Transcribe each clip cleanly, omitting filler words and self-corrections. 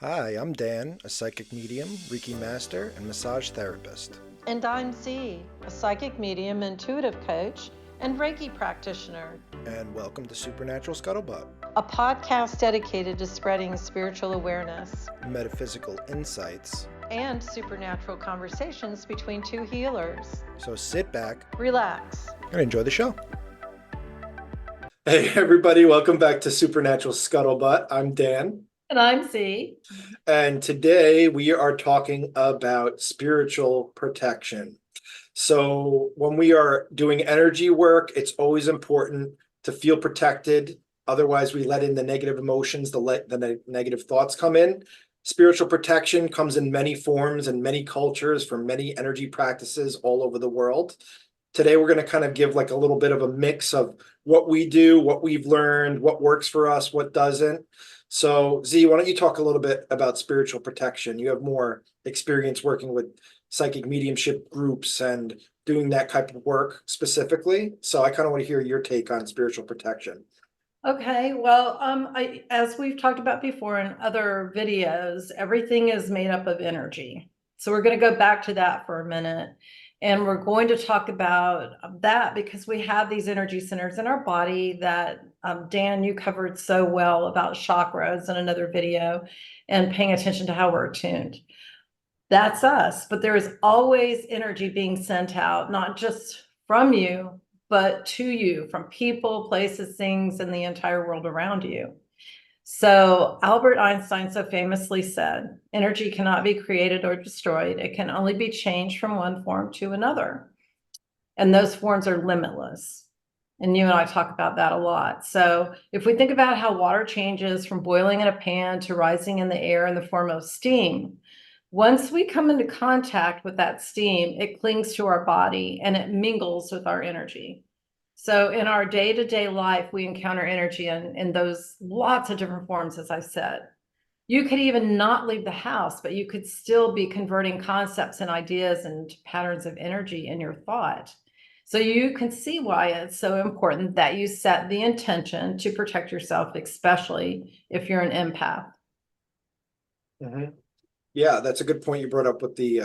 Hi, I'm Dan, a psychic medium, Reiki master, and massage therapist. And I'm Zee, a psychic medium, intuitive coach, and Reiki practitioner, And welcome to Supernatural Scuttlebutt, a podcast dedicated to spreading spiritual awareness metaphysical insights. and supernatural conversations between two healers. So sit back Relax. and enjoy the show. Hey, everybody, welcome back to Supernatural Scuttlebutt. I'm Dan, And I'm Zee. and today we are talking about spiritual protection. So, when we are doing energy work, it's always important to feel protected. Otherwise, we let in the negative emotions, the negative thoughts come in. Spiritual protection comes in many forms and many cultures for many energy practices all over the world. Today, we're going to kind of give like a little bit of a mix of what we do, what we've learned, what works for us, what doesn't. So, Zee, why don't you talk a little bit about spiritual protection? You have more experience working with psychic mediumship groups and doing that type of work specifically. So I kind of want to hear your take on spiritual protection. Okay, well, as we've talked about before in other videos, everything is made up of energy. So we're going to go back to that for a minute. And we're going to talk about that because we have these energy centers in our body that, Dan, you covered so well about chakras in another video and paying attention to how we're attuned. That's us, but there is always energy being sent out, not just from you, but to you, from people, places, things, and the entire world around you. So Albert Einstein so famously said, energy cannot be created or destroyed. It can only be changed from one form to another. And those forms are limitless. And you and I talk about that a lot. So if we think about how water changes from boiling in a pan to rising in the air in the form of steam, once we come into contact with that steam, it clings to our body and it mingles with our energy. So in our day-to-day life, we encounter energy in those lots of different forms, as I said. You could even not leave the house, but you could still be converting concepts and ideas into patterns of energy in your thought. So you can see why it's so important that you set the intention to protect yourself, especially if you're an empath. Mhm. Yeah, that's a good point you brought up with the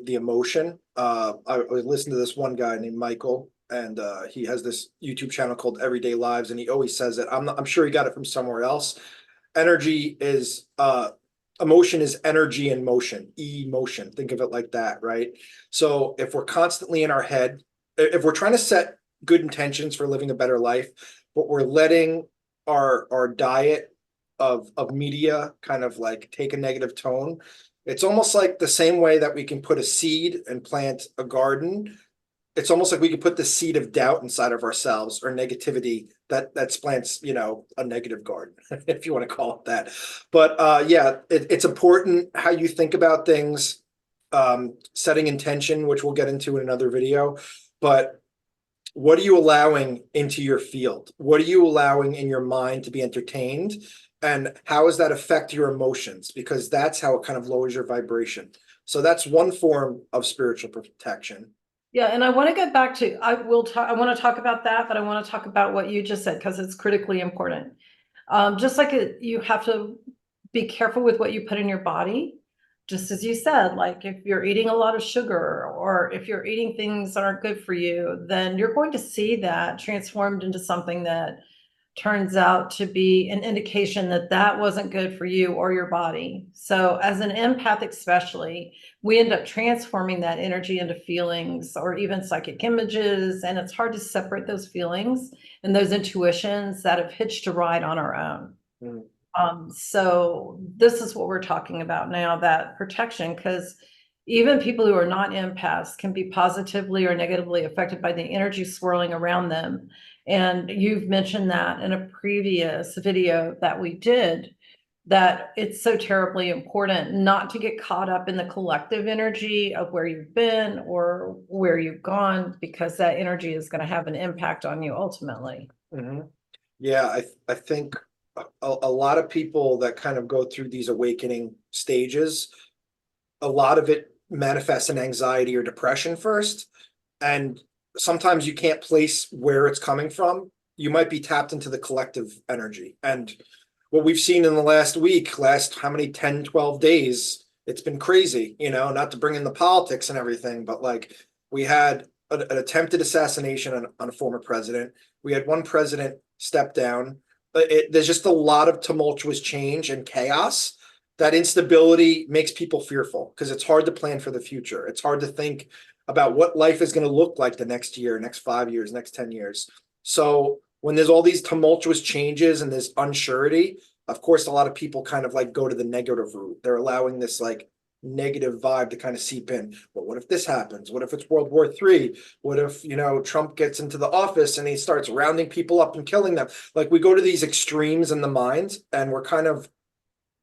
emotion. I was listening to this one guy named Michael, and he has this YouTube channel called Everyday Lives, and he always says it. I'm sure he got it from somewhere else. Energy is emotion is energy in motion, emotion. Think of it like that, right? So if we're constantly in our head, if we're trying to set good intentions for living a better life, but we're letting our diet of media kind of like take a negative tone, it's almost like the same way that we can put a seed and plant a garden. It's almost like we could put the seed of doubt inside of ourselves or negativity that plants, a negative garden, if you want to call it that. But yeah, it's important how you think about things, setting intention, which we'll get into in another video. But what are you allowing into your field? What are you allowing in your mind to be entertained? And how does that affect your emotions? Because that's how it kind of lowers your vibration. So that's one form of spiritual protection. Yeah, and I want to get back to, I want to talk about that, but I want to talk about what you just said because it's critically important. Just like you have to be careful with what you put in your body, just as you said, like if you're eating a lot of sugar or if you're eating things that aren't good for you, then you're going to see that transformed into something that turns out to be an indication that that wasn't good for you or your body. So as an empath especially, we end up transforming that energy into feelings or even psychic images, and it's hard to separate those feelings and those intuitions that have hitched a ride on our own. Mm. So this is what we're talking about now, that protection, because even people who are not empaths can be positively or negatively affected by the energy swirling around them. And you've mentioned that in a previous video that we did, that it's so terribly important not to get caught up in the collective energy of where you've been or where you've gone, because that energy is going to have an impact on you ultimately. Mhm. Yeah, I think a lot of people that kind of go through these awakening stages, a lot of it manifests in anxiety or depression first. And sometimes you can't place where it's coming from. You might be tapped into the collective energy. And what we've seen in the last week, last how many 10, 12 days, it's been crazy, not to bring in the politics and everything, but like we had an attempted assassination on a former president. We had one president step down. There's just a lot of tumultuous change and chaos. That instability makes people fearful because it's hard to plan for the future. It's hard to think about what life is going to look like the next year, next 5 years, next 10 years. So when there's all these tumultuous changes and this unsurety, of course, a lot of people kind of like go to the negative route. They're allowing this like negative vibe to kind of seep in. Well, what if this happens? What if it's World War III? What if, Trump gets into the office and he starts rounding people up and killing them? Like we go to these extremes in the mind and we're kind of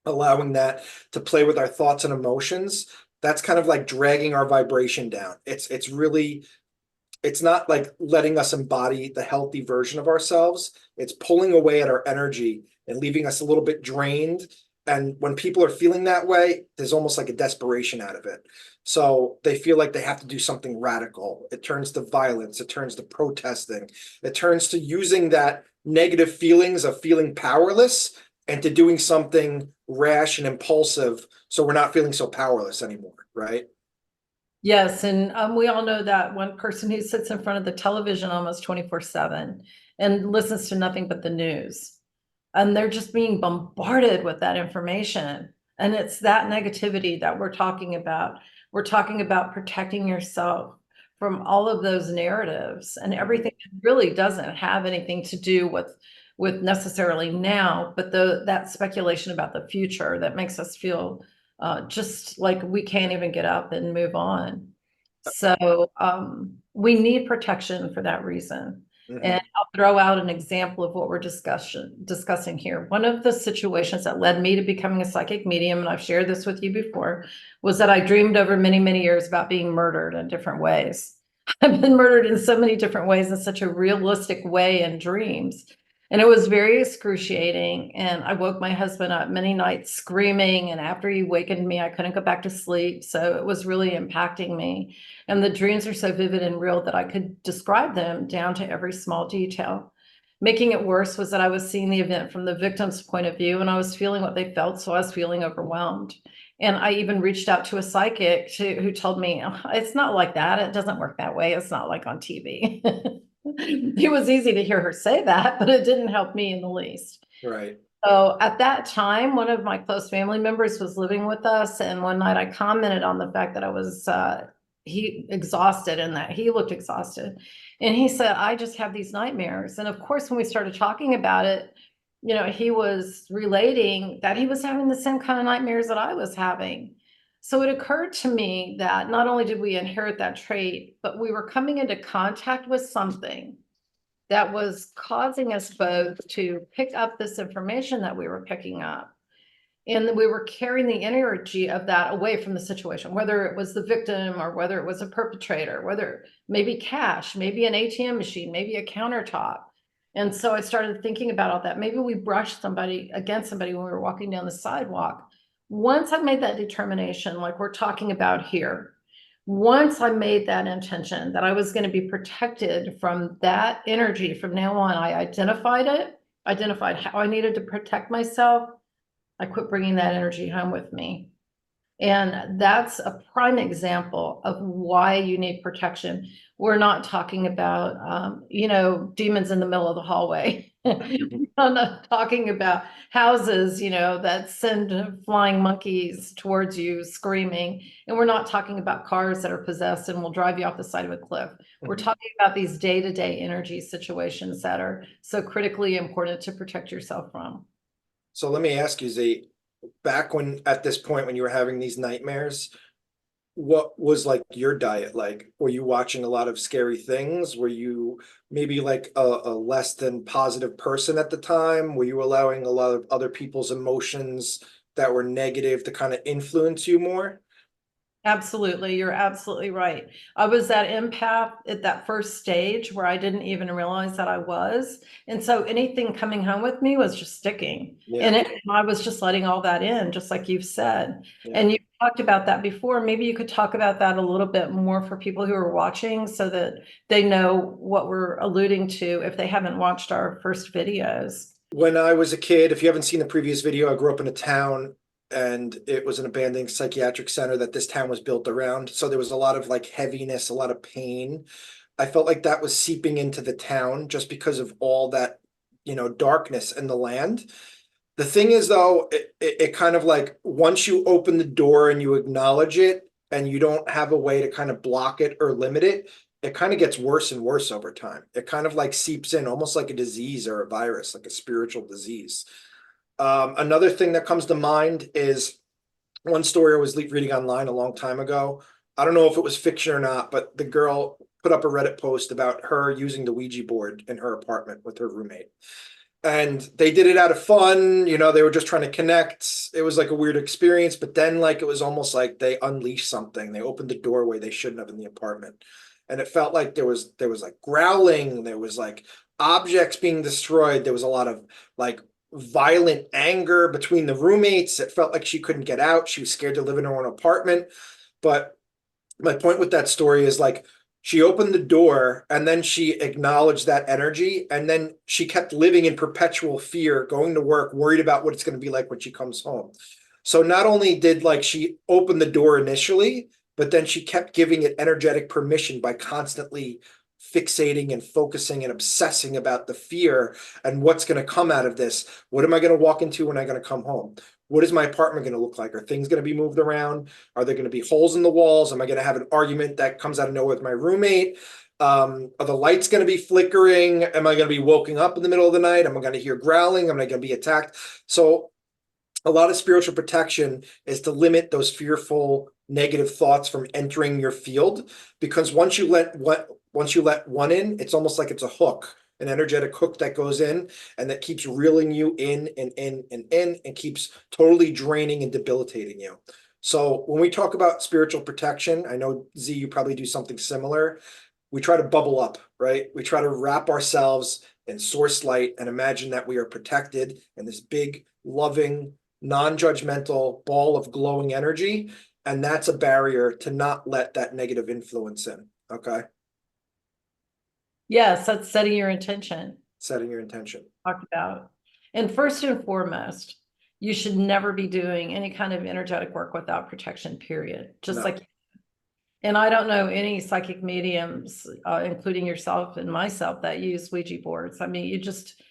allowing that to play with our thoughts and emotions. That's kind of like dragging our vibration down. It's not like letting us embody the healthy version of ourselves. It's pulling away at our energy and leaving us a little bit drained. And when people are feeling that way, there's almost like a desperation out of it. So they feel like they have to do something radical. It turns to violence. It turns to protesting. It turns to using that negative feelings of feeling powerless and to doing something rash and impulsive. So we're not feeling so powerless anymore, right? Yes, and we all know that one person who sits in front of the television almost 24/7 and listens to nothing but the news. And they're just being bombarded with that information. And it's that negativity that we're talking about. We're talking about protecting yourself from all of those narratives and everything that really doesn't have anything to do with necessarily now, but that speculation about the future that makes us feel just like we can't even get up and move on. So we need protection for that reason. Mhm. And I'll throw out an example of what we're discussing here. One of the situations that led me to becoming a psychic medium, and I've shared this with you before, was that I dreamed over many, many years about being murdered in different ways. I've been murdered in so many different ways in such a realistic way in dreams. And it was very excruciating. And I woke my husband up many nights screaming. And after he wakened me, I couldn't go back to sleep. So it was really impacting me. And the dreams are so vivid and real that I could describe them down to every small detail. Making it worse was that I was seeing the event from the victim's point of view and I was feeling what they felt. So I was feeling overwhelmed. And I even reached out to a psychic who told me, "Oh, it's not like that. It doesn't work that way. It's not like on TV." It was easy to hear her say that, but it didn't help me in the least. Right. So at that time, one of my close family members was living with us. And one night I commented on the fact that I was exhausted and that he looked exhausted. And he said, "I just have these nightmares." And of course, when we started talking about it, he was relating that he was having the same kind of nightmares that I was having. So it occurred to me that not only did we inherit that trait, but we were coming into contact with something that was causing us both to pick up this information that we were picking up. And we were carrying the energy of that away from the situation, whether it was the victim or whether it was a perpetrator, whether maybe cash, maybe an ATM machine, maybe a countertop. And so I started thinking about all that. Maybe we brushed somebody against somebody when we were walking down the sidewalk. Once I made that determination, like we're talking about here, once I made that intention that I was going to be protected from that energy from now on, I identified it, identified how I needed to protect myself. I quit bringing that energy home with me. And that's a prime example of why you need protection. We're not talking about, demons in the middle of the hallway. We're not talking about houses, that send flying monkeys towards you screaming. And we're not talking about cars that are possessed and will drive you off the side of a cliff. We're talking about these day-to-day energy situations that are so critically important to protect yourself from. So let me ask you, Zee, back when at this point when you were having these nightmares, what was like your diet like? Were you watching a lot of scary things? Were you maybe like a less than positive person at the time? Were you allowing a lot of other people's emotions that were negative to kind of influence you more? Absolutely. You're absolutely right. I was that empath at that first stage where I didn't even realize that I was. And so anything coming home with me was just sticking. Yeah, And I was just letting all that in, just like you've said. yeah. And you talked about that before. Maybe you could talk about that a little bit more for people who are watching so that they know what we're alluding to if they haven't watched our first videos. When I was a kid, if you haven't seen the previous video, I grew up in a town and it was an abandoned psychiatric center that this town was built around. So there was a lot of like heaviness, a lot of pain. I felt like that was seeping into the town just because of all that, darkness in the land. The thing is, though, it kind of like once you open the door and you acknowledge it and you don't have a way to kind of block it or limit it, it kind of gets worse and worse over time. It kind of like seeps in almost like a disease or a virus, like a spiritual disease. Another thing that comes to mind is one story I was reading online a long time ago. I don't know if it was fiction or not, but the girl put up a Reddit post about her using the Ouija board in her apartment with her roommate. And they did it out of fun, they were just trying to connect. It was like a weird experience, but then like it was almost like they unleashed something. They opened the doorway they shouldn't have in the apartment. And it felt like there was like growling, there was like objects being destroyed, there was a lot of like violent anger between the roommates. It felt like she couldn't get out. She was scared to live in her own apartment. But my point with that story is like she opened the door and then she acknowledged that energy and then she kept living in perpetual fear, going to work, worried about what it's going to be like when she comes home. So not only did like she open the door initially, but then she kept giving it energetic permission by constantly fixating and focusing and obsessing about the fear and what's going to come out of this. What am I going to walk into when I'm going to come home? What is my apartment going to look like? Are things going to be moved around? Are there going to be holes in the walls? Am I going to have an argument that comes out of nowhere with my roommate? Are the lights going to be flickering? Am I going to be woken up in the middle of the night? Am I going to hear growling? Am I going to be attacked? So a lot of spiritual protection is to limit those fearful negative thoughts from entering your field, because once you let one in, it's almost like it's a hook, an energetic hook that goes in and that keeps reeling you in and in and in and keeps totally draining and debilitating you. So when we talk about spiritual protection, I know Z, you probably do something similar. We try to bubble up, right? We try to wrap ourselves in source light and imagine that we are protected in this big, loving, non-judgmental ball of glowing energy. And that's a barrier to not let that negative influence in. Okay. Yes, that's setting your intention. Setting your intention. Talked about. And first and foremost, you should never be doing any kind of energetic work without protection, period. Just No. like, and I don't know any psychic mediums, including yourself and myself, that use Ouija boards. I mean,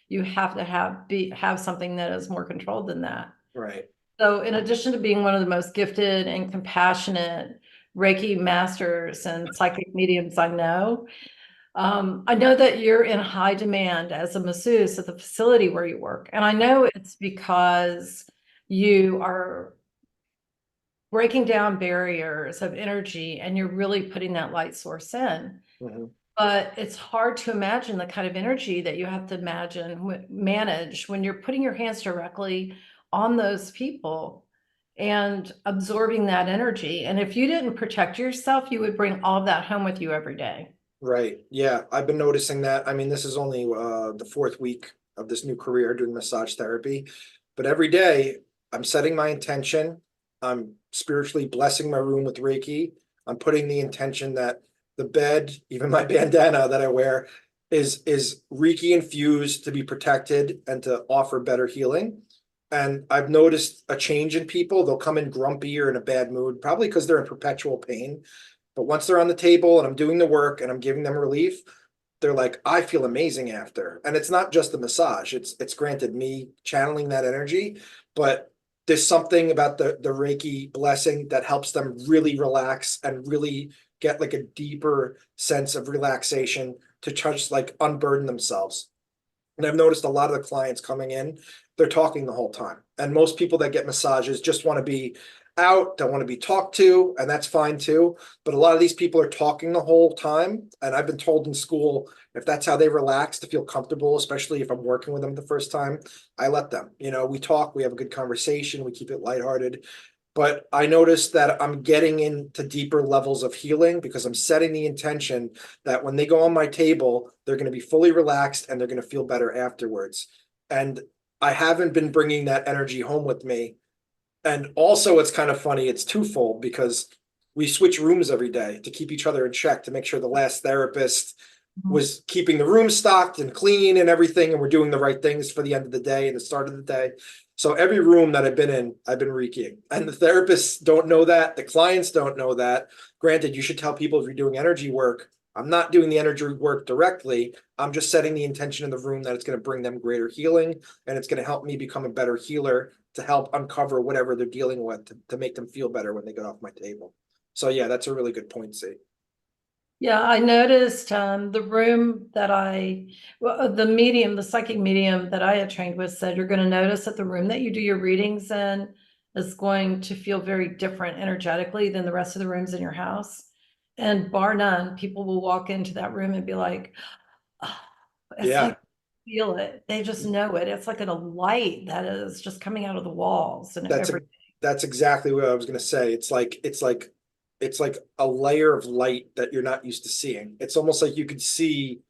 you have to have something that is more controlled than that. Right. So in addition to being one of the most gifted and compassionate Reiki masters and psychic mediums I know that you're in high demand as a masseuse at the facility where you work. And I know it's because you are breaking down barriers of energy and you're really putting that light source in. Mm-hmm. But it's hard to imagine the kind of energy that you have to manage when you're putting your hands directly on those people and absorbing that energy. And if you didn't protect yourself, you would bring all of that home with you every day. Right. Yeah, I've been noticing that. I mean, this is only the fourth week of this new career doing massage therapy, but every day I'm setting my intention. I'm spiritually blessing my room with Reiki. I'm putting the intention that the bed, even my bandana that I wear, is Reiki infused to be protected and to offer better healing. And I've noticed a change in people. They'll come in grumpy or in a bad mood, probably because they're in perpetual pain. But once they're on the table and I'm doing the work and I'm giving them relief, they're like, I feel amazing after. And it's not just the massage. It's granted me channeling that energy, but there's something about the Reiki blessing that helps them really relax and really get like a deeper sense of relaxation to just like unburden themselves. And I've noticed a lot of the clients coming in, they're talking the whole time. And most people that get massages just want to be out, don't want to be talked to, and that's fine too. But a lot of these people are talking the whole time. And I've been told in school, if that's how they relax to feel comfortable, especially if I'm working with them the first time, I let them. We talk, we have a good conversation, we keep it lighthearted. But I noticed that I'm getting into deeper levels of healing because I'm setting the intention that when they go on my table, they're going to be fully relaxed and they're going to feel better afterwards. And I haven't been bringing that energy home with me. And also, it's kind of funny, it's twofold because we switch rooms every day to keep each other in check, to make sure the last therapist was keeping the room stocked and clean and everything, and we're doing the right things for the end of the day and the start of the day. So every room that I've been in, I've been reeking. And the therapists don't know that. The clients don't know that. Granted, you should tell people if you're doing energy work, I'm not doing the energy work directly. I'm just setting the intention in the room that it's going to bring them greater healing, and it's going to help me become a better healer to help uncover whatever they're dealing with to make them feel better when they get off my table. So yeah, that's a really good point, Z. Yeah, I noticed the room that the medium, the psychic medium that I had trained with said you're going to notice that the room that you do your readings in is going to feel very different energetically than the rest of the rooms in your house. And bar none, people will walk into that room and be like, oh, it's Yeah, like feel it. They just know it. It's like a light that is just coming out of the walls and that's a everything. that's exactly what I was going to say. It's like a layer of light that you're not used to seeing. It's almost like you could see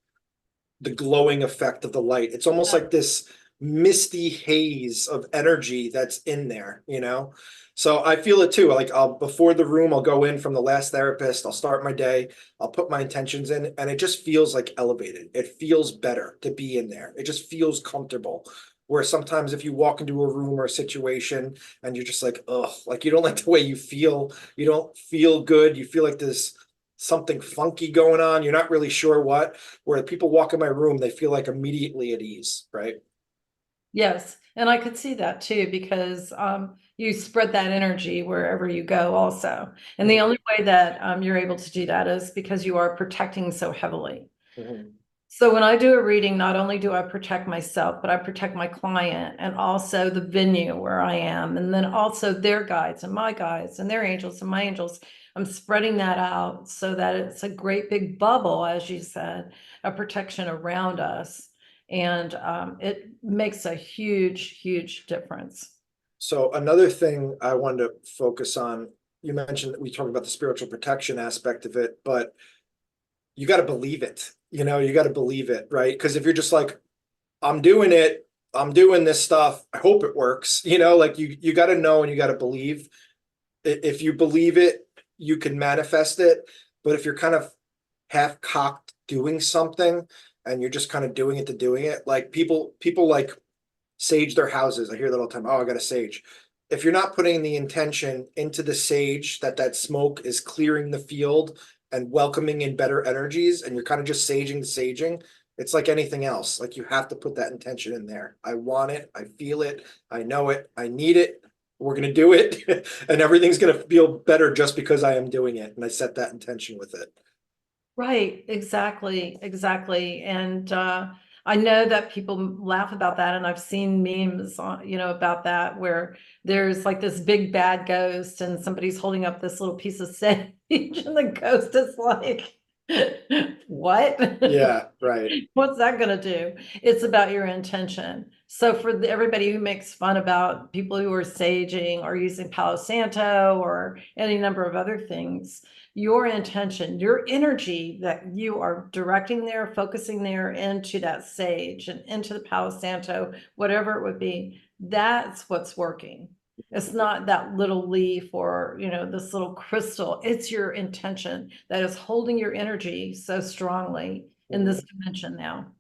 the glowing effect of the light. It's almost like this misty haze of energy that's in there, you know? So I feel it too. Like I'll before the room, I'll go in from the last therapist, I'll start my day, I'll put my intentions in, and it just feels like elevated. It feels better to be in there. It just feels comfortable. Where sometimes if you walk into a room or a situation and you're just like, oh, like you don't like the way you don't feel good, you feel like there's something funky going on, you're not really sure what, where people walk in my room, they feel like immediately at ease, right? Yes, and I could see that too because you spread that energy wherever you go also. And the Mhm, only way that you're able to do that is because you are protecting so heavily. mhm. So when I do a reading, not only do I protect myself, but I protect my client and also the venue where I am, and then also their guides and my guides and their angels and my angels. I'm spreading that out so that it's a great big bubble, as you said, a protection around us. And it makes a huge, huge difference. So another thing I wanted to focus on, you mentioned that we talked about the spiritual protection aspect of it, but you got to believe it. You know, you got to believe it, right? Because if you're just like, I'm doing it, I'm doing this stuff, I hope it works, you know, like you got to know and you got to believe. If you believe it, you can manifest it. But if you're kind of half cocked doing something and you're just kind of doing it to doing it, like people like sage their houses. I hear that all the time. Oh, I got a sage. If you're not putting the intention into the sage that that smoke is clearing the field and welcoming in better energies, and you're kind of just saging the saging, it's like anything else. Like you have to put that intention in there. I want it. I feel it. I know it. I need it. We're going to do it. And everything's going to feel better just because I am doing it. And I set that intention with it. Right, exactly, exactly. And I know that people laugh about that, and I've seen memes on, about that where there's like this big bad ghost and somebody's holding up this little piece of sage and the ghost is like, what? Yeah, right. What's that gonna do? It's about your intention. So for everybody who makes fun about people who are saging or using Palo Santo or any number of other things, your intention, your energy that you are directing there, focusing there into that sage and into the Palo Santo, whatever it would be, that's what's working. It's not that little leaf or, this little crystal. It's your intention that is holding your energy so strongly in this Mhm. dimension now.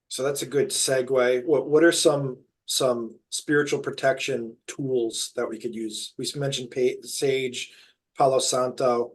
So that's a good segue. What are some spiritual protection tools that we could use? We mentioned sage, Palo Santo.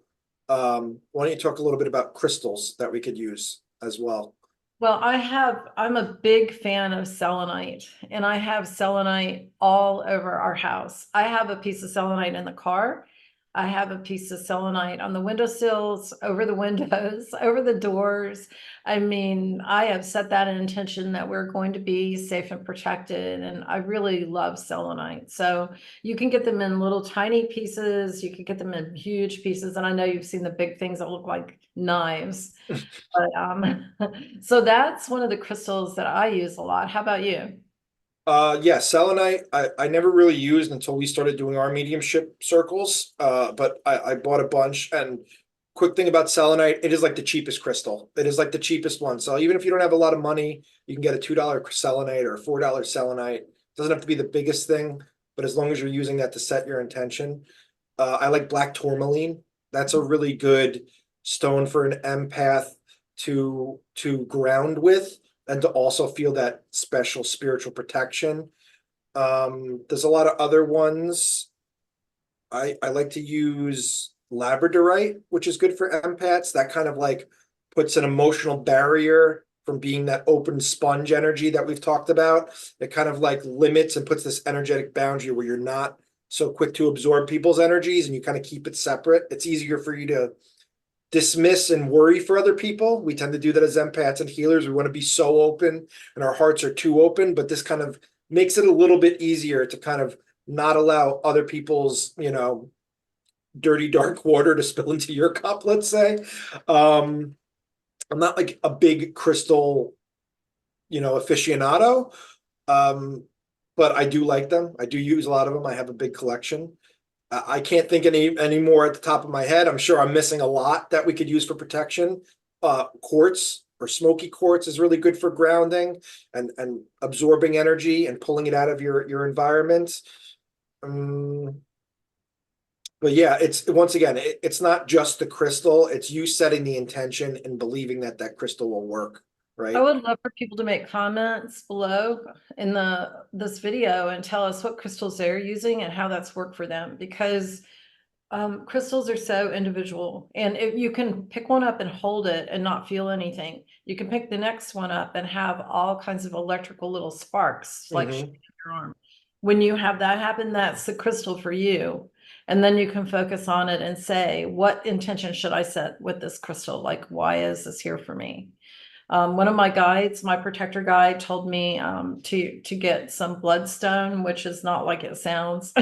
Why don't you talk a little bit about crystals that we could use as well? Well, I'm a big fan of selenite, and I have selenite all over our house. I have a piece of selenite in the car. I have a piece of selenite on the windowsills, over the windows, over the doors. I mean, I have set that intention that we're going to be safe and protected, and I really love selenite. So you can get them in little tiny pieces, you can get them in huge pieces, and I know you've seen the big things that look like knives. But so that's one of the crystals that I use a lot. How about you? Yeah, selenite, I never really used until we started doing our mediumship circles. But I bought a bunch, and quick thing about selenite, it is like the cheapest crystal. It is like the cheapest one. So even if you don't have a lot of money, you can get a $2 selenite or a $4 selenite. It doesn't have to be the biggest thing, but as long as you're using that to set your intention. I like black tourmaline. That's a really good stone for an empath. to ground with and to also feel that special spiritual protection. There's a lot of other ones. I like to use labradorite, which is good for empaths. That kind of like puts an emotional barrier from being that open sponge energy that we've talked about. It kind of like limits and puts this energetic boundary where you're not so quick to absorb people's energies and you kind of keep it separate. It's easier for you to dismiss and worry for other people. We tend to do that as empaths and healers. We want to be so open and our hearts are too open, but this kind of makes it a little bit easier to kind of not allow other people's, dirty, dark water to spill into your cup, let's say. I'm not like a big crystal, aficionado. But I do like them. I do use a lot of them. I have a big collection. I can't think any more at the top of my head. I'm sure I'm missing a lot that we could use for protection. Quartz or smoky quartz is really good for grounding and absorbing energy and pulling it out of your environment. But yeah, it's once again, it's not just the crystal. It's you setting the intention and believing that that crystal will work, right? I would love for people to make comments below in this video and tell us what crystals they're using and how that's worked for them, because crystals are so individual, and if you can pick one up and hold it and not feel anything, you can pick the next one up and have all kinds of electrical little sparks like shooting up your arm. When you have that happen, that's the crystal for you. And then you can focus on it and say, what intention should I set with this crystal? Like, why is this here for me? One of my guides, my protector guide, told me to get some bloodstone, which is not like it sounds.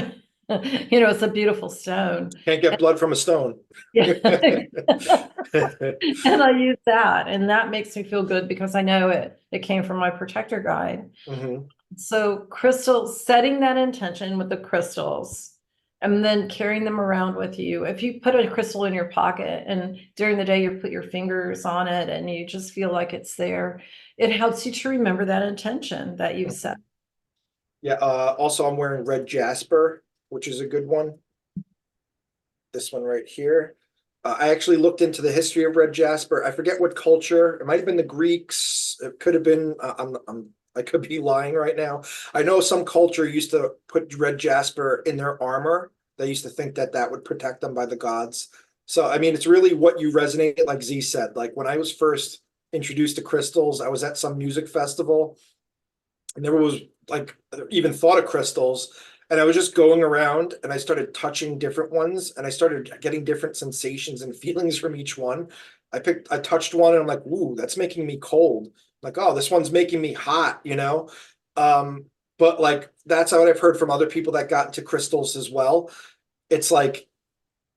It's a beautiful stone. Can't get blood from a stone. Yeah. And I use that, and that makes me feel good because I know it came from my protector guide. So crystals, setting that intention with the crystals and then carrying them around with you. If you put a crystal in your pocket and during the day you put your fingers on it and you just feel like it's there, it helps you to remember that intention that you've set. Yeah. Also, I'm wearing red jasper, which is a good one. This one right here. I actually looked into the history of red jasper. I forget what culture. It might have been the Greeks. It could have been. I could be lying right now. I know some culture used to put red jasper in their armor. They used to think that that would protect them by the gods. So, I mean, it's really what you resonate, like Z said. Like when I was first introduced to crystals, I was at some music festival and there was like even thought of crystals. And I was just going around and I started touching different ones and I started getting different sensations and feelings from each one. I touched one and I'm like, ooh, that's making me cold. Like, oh, this one's making me hot, but like that's what I've heard from other people that got into crystals as well. It's like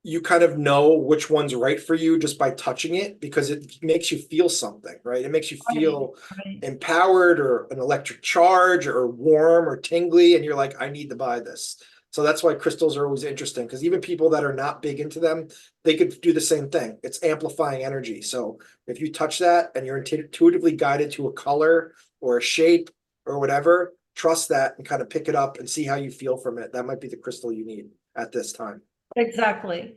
you kind of know which one's right for you just by touching it because it makes you feel something, right? It makes you feel empowered or an electric charge or warm or tingly, and you're like, I need to buy this. So that's why crystals are always interesting, because even people that are not big into them, they could do the same thing. It's amplifying energy. So if you touch that and you're intuitively guided to a color or a shape or whatever, trust that and kind of pick it up and see how you feel from it. That might be the crystal you need at this time. Exactly.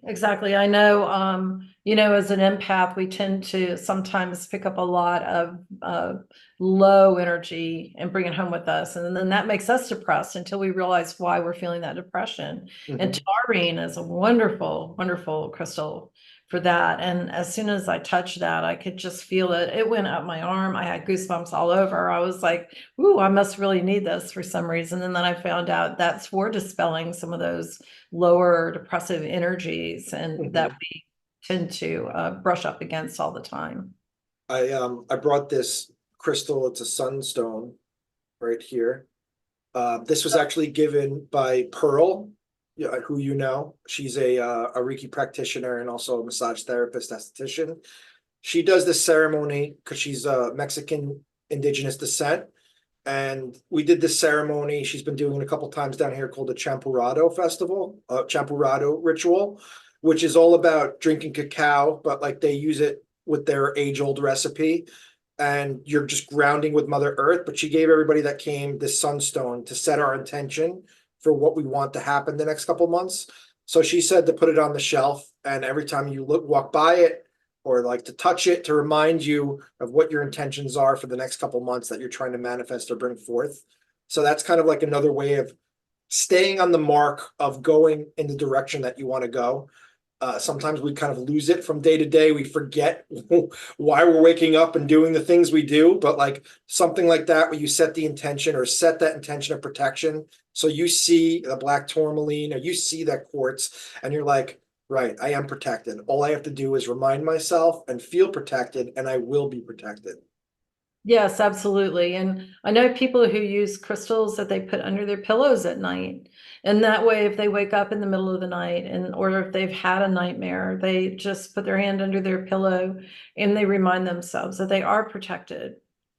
I know, as an empath, we tend to sometimes pick up a lot of low energy and bring it home with us. And then that makes us depressed until we realize why we're feeling that depression. And taurine is a wonderful, wonderful crystal for that. And as soon as I touched that, I could just feel it. It went up my arm. I had goosebumps all over. I was like, ooh, I must really need this for some reason. And then I found out that's for dispelling some of those lower depressive energies and that we tend to brush up against all the time. I brought this crystal. It's a sunstone right here. This was actually given by Pearl, who she's a Reiki practitioner and also a massage therapist, esthetician. She does this ceremony because she's a Mexican indigenous descent. And we did this ceremony. She's been doing it a couple times down here called the Champurrado Festival, Champurrado ritual, which is all about drinking cacao, but like they use it with their age-old recipe. And you're just grounding with Mother Earth. But she gave everybody that came this sunstone to set our intention for what we want to happen the next couple months. So she said to put it on the shelf, and every time you walk by it, or like to touch it to remind you of what your intentions are for the next couple months that you're trying to manifest or bring forth. So that's kind of like another way of staying on the mark of going in the direction that you want to go. Sometimes we kind of lose it from day to day. We forget why we're waking up and doing the things we do. But like something like that, where you set the intention or set that intention of protection. So you see the black tourmaline or you see that quartz and you're like, right, I am protected. All I have to do is remind myself and feel protected, and I will be protected. Yes, absolutely. And I know people who use crystals that they put under their pillows at night. And that way, if they wake up in the middle of the night and or if they've had a nightmare, they just put their hand under their pillow and they remind themselves that they are protected.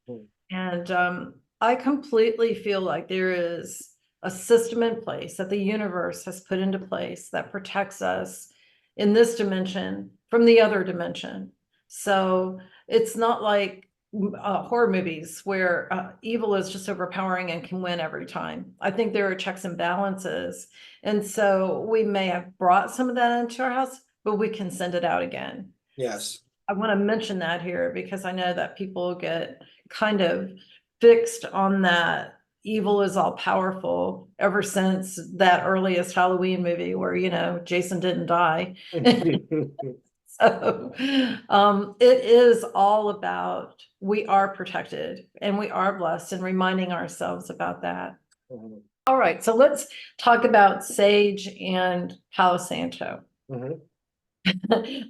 Hmm. And I completely feel like there is a system in place that the universe has put into place that protects us in this dimension from the other dimension. So it's not like horror movies where evil is just overpowering and can win every time. I think there are checks and balances. And so we may have brought some of that into our house, but we can send it out again. Yes. I want to mention that here because I know that people get kind of fixed on that evil is all powerful ever since that earliest Halloween movie where, you know, Jason didn't die. So it is all about we are protected and we are blessed and reminding ourselves about that. Mhm. All right, so let's talk about sage and Palo Santo. Mhm.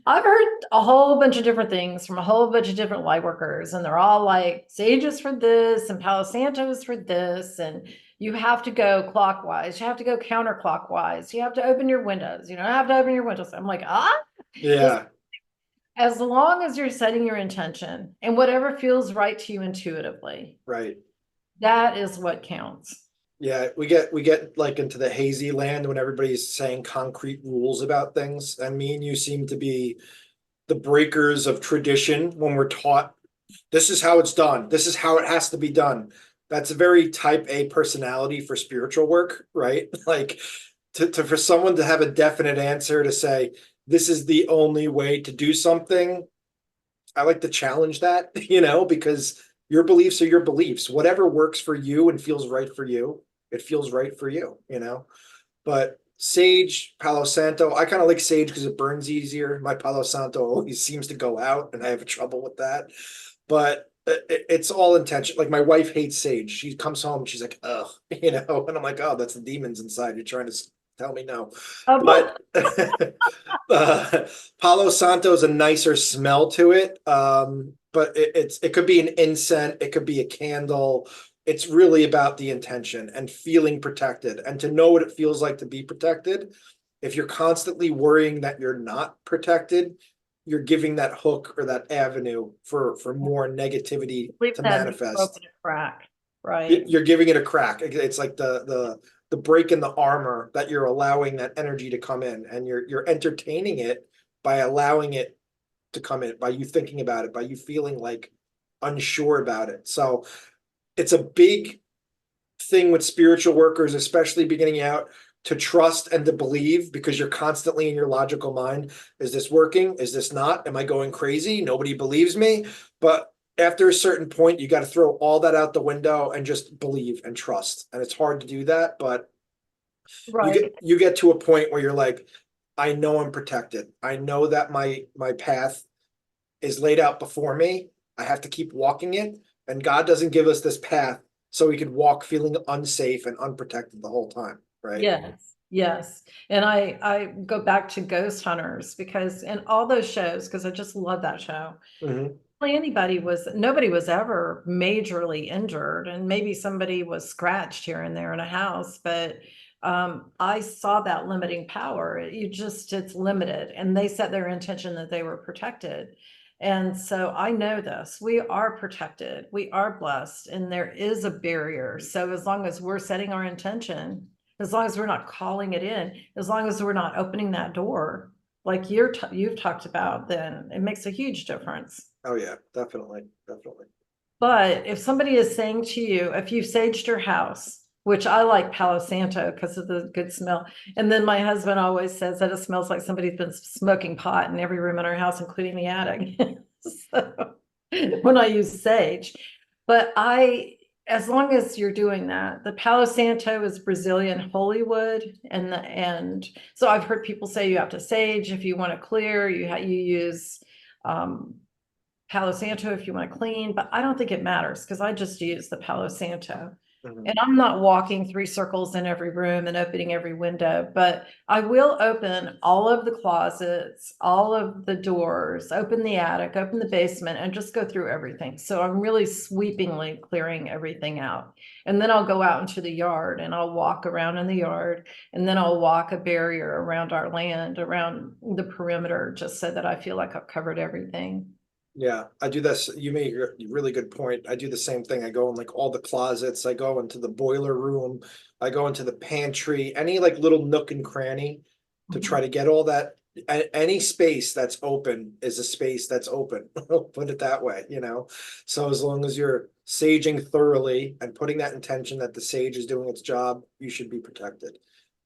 I've heard a whole bunch of different things from a whole bunch of different light workers, and they're all like, sage is for this, and Palo Santo is for this, and you have to go clockwise, you have to go counterclockwise, you have to open your windows, you don't have to open your windows. I'm like, Yeah. as long as you're setting your intention and whatever feels right to you intuitively, Right. that is what counts. Yeah, we get like into the hazy land when everybody's saying concrete rules about things. And me and you seem to be the breakers of tradition when we're taught this is how it's done. This is how it has to be done. That's a very type A personality for spiritual work, right? Like to for someone to have a definite answer to say this is the only way to do something. I like to challenge that, because your beliefs are your beliefs. Whatever works for you and feels right for you, it feels right for you. But sage, Palo Santo, I kind of like sage because it burns easier. My Palo Santo always seems to go out, and I have trouble with that. But it's all intention. Like my wife hates sage. She comes home, she's like, ugh, and I'm like, oh, that's the demons inside. You're trying to tell me no. But Palo Santo is a nicer smell to it. But it could be an incense, it could be a candle. It's really about the intention and feeling protected and to know what it feels like to be protected. If you're constantly worrying that you're not protected, you're giving that hook or that avenue for more negativity Leave to that open manifest. a crack, right? You're giving it a crack. It's like the break in the armor that you're allowing that energy to come in, and you're entertaining it by allowing it to come in, by you thinking about it, by you feeling like unsure about it. So it's a big thing with spiritual workers, especially beginning out, to trust and to believe, because you're constantly in your logical mind. Is this working? Is this not? Am I going crazy? Nobody believes me. But after a certain point, you got to throw all that out the window and just believe and trust. And it's hard to do that, but you Right. get to a point where you're like, I know I'm protected. I know that my path is laid out before me. I have to keep walking it. And God doesn't give us this path so we could walk feeling unsafe and unprotected the whole time, right? Yes, yes. And I go back to Ghost Hunters because in all those shows, because I just love that show. Mhm. Nobody was ever majorly injured, and maybe somebody was scratched here and there in a house, but I saw that limiting power. It's limited, and they set their intention that they were protected. And so I know this, we are protected, we are blessed, and there is a barrier. So as long as we're setting our intention, as long as we're not calling it in, as long as we're not opening that door, like you've talked about, then it makes a huge difference. Oh yeah, definitely, definitely. But if somebody is saying to you, if you've saged your house which I like Palo Santo because of the good smell. And then my husband always says that it smells like somebody's been smoking pot in every room in our house, including the attic. So when I use sage, but as long as you're doing that, the Palo Santo is Brazilian holy wood, and so I've heard people say you have to sage if you want to clear, you use Palo Santo if you want to clean, but I don't think it matters because I just use the Palo Santo. And I'm not walking 3 circles in every room and opening every window, but I will open all of the closets, all of the doors, open the attic, open the basement, and just go through everything. So I'm really sweepingly clearing everything out. And then I'll go out into the yard and I'll walk around in the yard, and then I'll walk a barrier around our land, around the perimeter, just so that I feel like I've covered everything. Yeah, I do this. You made a really good point. I do the same thing. I go in like all the closets, I go into the boiler room, I go into the pantry, any like little nook and cranny to try to get all that. Any space that's open is a space that's open. Put it that way, you know? So as long as you're saging thoroughly and putting that intention that the sage is doing its job, you should be protected.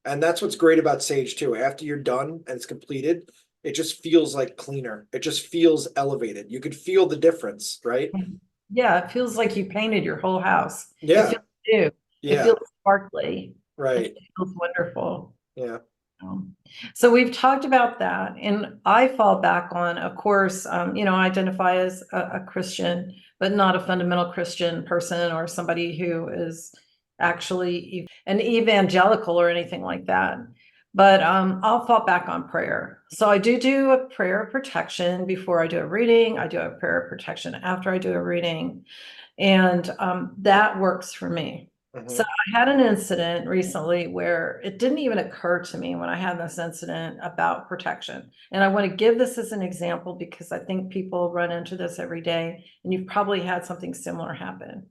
And that's what's great about sage too. After you're done and it's completed, it just feels like cleaner. It just feels elevated. You could feel the difference, right? Yeah, it feels like you painted your whole house. It Yeah, feels new. It yeah, feels sparkly. right. It feels wonderful. Yeah. So we've talked about that, and I fall back on, of course, identify as a Christian, but not a fundamental Christian person or somebody who is actually an evangelical or anything like that. But I'll fall back on prayer. So I do a prayer of protection before I do a reading. I do a prayer of protection after I do a reading, and that works for me. So I had an incident recently where it didn't even occur to me when I had this incident about protection. And I want to give this as an example because I think people run into this every day, and you've probably had something similar happen.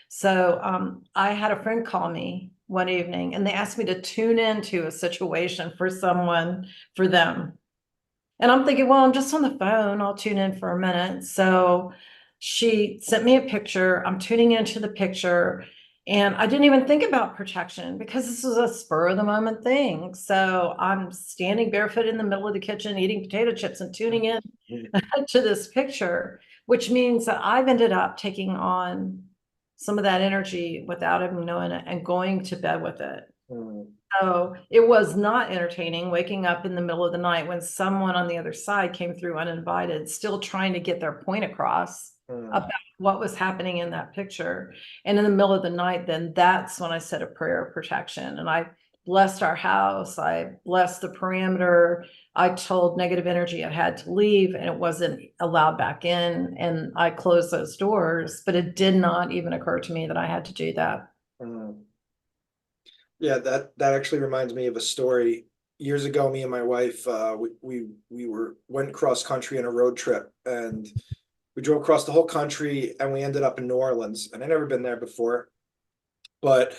So I had a friend call me one evening and they asked me to tune into a situation for someone, for them. And I'm thinking, well, I'm just on the phone. I'll tune in for a minute. So she sent me a picture. I'm tuning into the picture. And I didn't even think about protection because this was a spur of the moment thing. So I'm standing barefoot in the middle of the kitchen, eating potato chips and tuning in to this picture, which means that I've ended up taking on some of that energy without even knowing it and going to bed with it. So it was not entertaining waking up in the middle of the night when someone on the other side came through uninvited, still trying to get their point across about what was happening in that picture. And in the middle of the night, then that's when I said a prayer of protection. And I blessed our house. I blessed the perimeter. I told negative energy it had to leave and it wasn't allowed back in. And I closed those doors, but it did not even occur to me that I had to do that. Yeah, that actually reminds me of a story. Years ago, me and my wife, we went cross country on a road trip, and we drove across the whole country, and we ended up in New Orleans. And I'd never been there before, but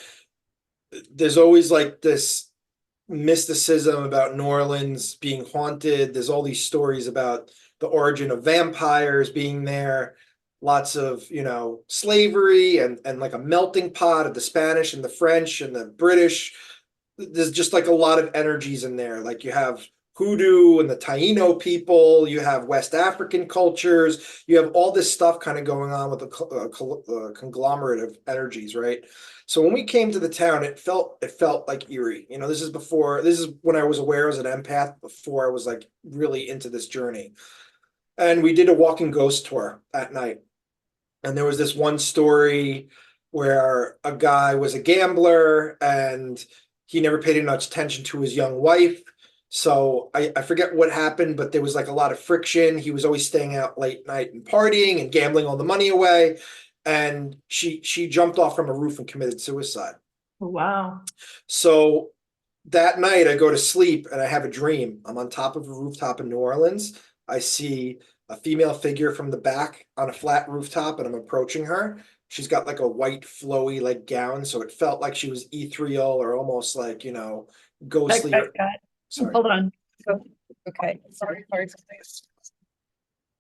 there's always like this mysticism about New Orleans being haunted. There's all these stories about the origin of vampires being there, lots of, slavery and like a melting pot of the Spanish and the French and the British. There's just like a lot of energies in there. Like you have hoodoo and the Taino people, you have West African cultures, you have all this stuff kind of going on with the conglomerate of energies, right? So when we came to the town, it felt like eerie. This is when I was aware as an empath, before I was like really into this journey. And we did a walking ghost tour at night. And there was this one story where a guy was a gambler and he never paid enough attention to his young wife. So I forget what happened, but there was like a lot of friction. He was always staying out late night and partying and gambling all the money away. And she jumped off from a roof and committed suicide. Wow. So that night I go to sleep and I have a dream. I'm on top of a rooftop in New Orleans. I see a female figure from the back on a flat rooftop and I'm approaching her. She's got like a white flowy like gown. So it felt like she was ethereal or almost like, ghostly. Sorry. Hold on. Okay. Sorry.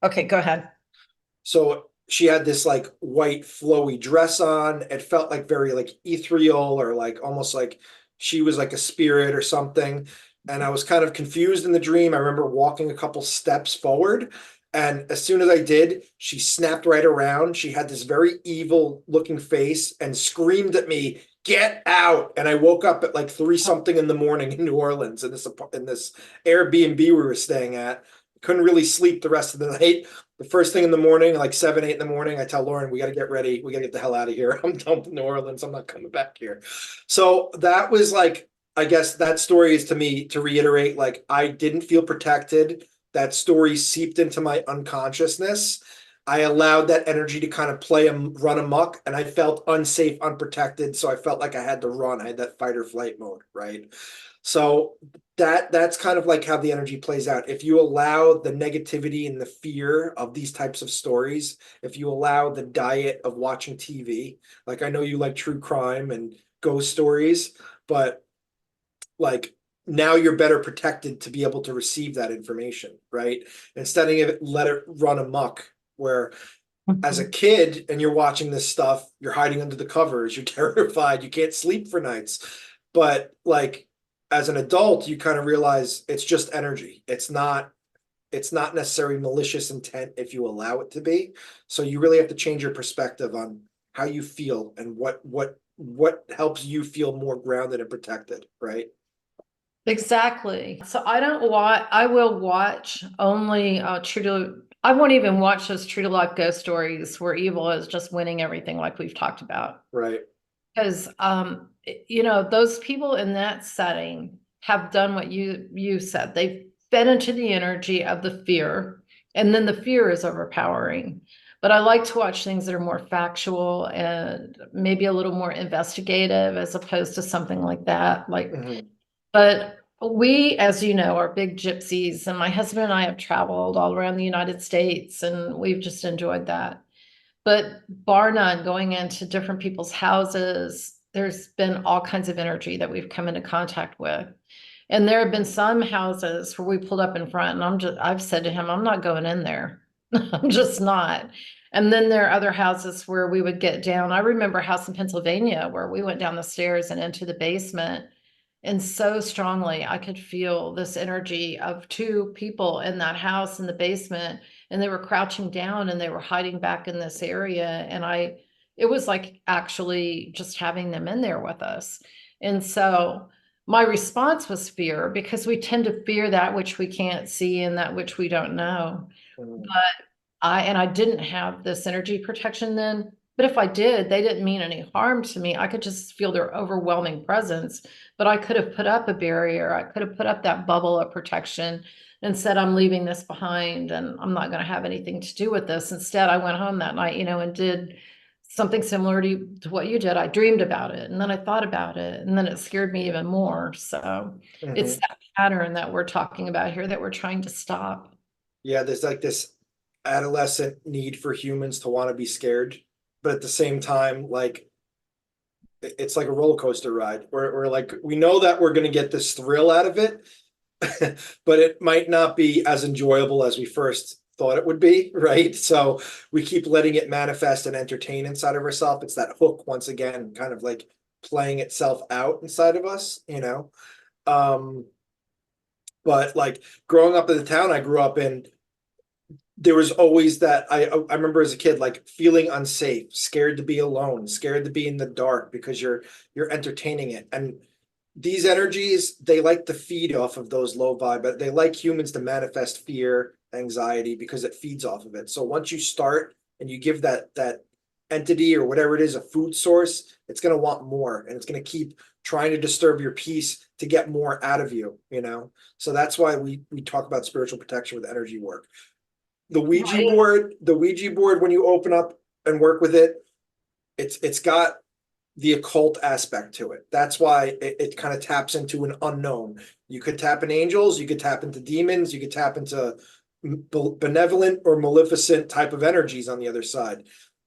Okay, go ahead. So she had this like white flowy dress on. It felt like very like ethereal, or like almost like she was like a spirit or something. And I was kind of confused in the dream. I remember walking a couple steps forward, and as soon as I did, she snapped right around. She had this very evil looking face and screamed at me, "Get out!" And I woke up at like 3 something in the morning in New Orleans, in this Airbnb we were staying at. Couldn't really sleep the rest of the night. The first thing in the morning, like 7, 8 in the morning, I tell Lauren, we got to get ready. We got to get the hell out of here. I'm done with New Orleans. I'm not coming back here. So that was like, I guess that story is to me to reiterate, like, I didn't feel protected. That story seeped into my unconsciousness. I allowed that energy to kind of play and run amok, and I felt unsafe, unprotected. So I felt like I had to run. I had that fight or flight mode, right? So that's kind of like how the energy plays out. If you allow the negativity and the fear of these types of stories, if you allow the diet of watching TV, like I know you like true crime and ghost stories, but like now you're better protected to be able to receive that information, right? Instead of it, let it run amok, where as a kid and you're watching this stuff, you're hiding under the covers, you're terrified, you can't sleep for nights. But like as an adult, you kind of realize it's just energy. It's not necessarily malicious intent if you allow it to be. So you really have to change your perspective on how you feel and what helps you feel more grounded and protected, right? Exactly. So I don't watch, I will watch only I won't even watch those true to life ghost stories where evil is just winning everything like we've talked about. Right. Because those people in that setting have done what you said. They've fed into the energy of the fear, and then the fear is overpowering. But I like to watch things that are more factual and maybe a little more investigative as opposed to something like that. Mhm. But we, as you know, are big gypsies, and my husband and I have traveled all around the United States, and we've just enjoyed that. But bar none, going into different people's houses, there's been all kinds of energy that we've come into contact with. And there have been some houses where we pulled up in front, and I've said to him, I'm not going in there. I'm just not. And then there are other houses where we would get down. I remember a house in Pennsylvania where we went down the stairs and into the basement. And so strongly, I could feel this energy of two people in that house in the basement, and they were crouching down and they were hiding back in this area. And it was like actually just having them in there with us. And so my response was fear, because we tend to fear that which we can't see and that which we don't know. Mhm. I didn't have this energy protection then, but if I did, they didn't mean any harm to me. I could just feel their overwhelming presence, but I could have put up a barrier. I could have put up that bubble of protection and said, I'm leaving this behind and I'm not going to have anything to do with this. Instead, I went home that night, and did something similar to what you did. I dreamed about it, and then I thought about it, and then it scared me even more. So it's Mhm. that pattern that we're talking about here that we're trying to stop. Yeah, there's like this adolescent need for humans to want to be scared, but at the same time, like it's like a roller coaster ride. We're like we know that we're going to get this thrill out of it, but it might not be as enjoyable as we first thought it would be, right? So we keep letting it manifest and entertain inside of ourselves. It's that hook once again, kind of like playing itself out inside of us. Um, but like growing up in the town I grew up in, there was always that I remember as a kid like feeling unsafe, scared to be alone, scared to be in the dark because you're entertaining it. And these energies, they like to feed off of those low vibe, but they like humans to manifest fear, anxiety because it feeds off of it. So once you start and you give that entity or whatever it is a food source, it's going to want more, and it's going to keep trying to disturb your peace to get more out of you. So that's why we talk about spiritual protection with energy work. The Ouija board, when you open up and work with it, it's got the occult aspect to it. That's why it kind of taps into an unknown. You could tap in angels, you could tap into demons, you could tap into benevolent or maleficent type of energies on the other side.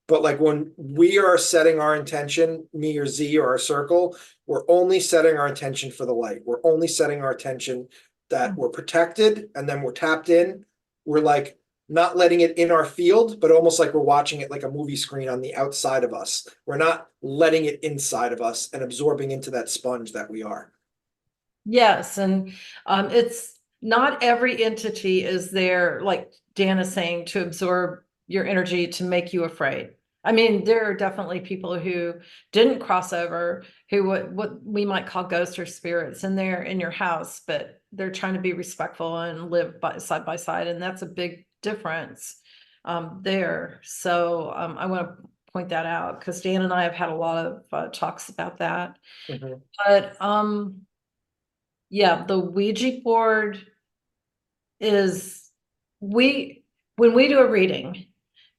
But like when we are setting our intention, me or Z or our circle, we're only setting our intention for the light. We're only setting our intention that we're protected, and then we're tapped in. We're like not letting it in our field, but almost like we're watching it like a movie screen on the outside of us. We're not letting it inside of us and absorbing into that sponge that we are. Yes, and it's not every entity is there, like Dan is saying, to absorb your energy to make you afraid. I mean, there are definitely people who didn't cross over, who what we might call ghosts or spirits, and they're in your house, but they're trying to be respectful and live by side, and that's a big difference there. So I want to point that out because Dan and I have had a lot of talks about that. Mhm. But yeah, the Ouija board is we when we do a reading,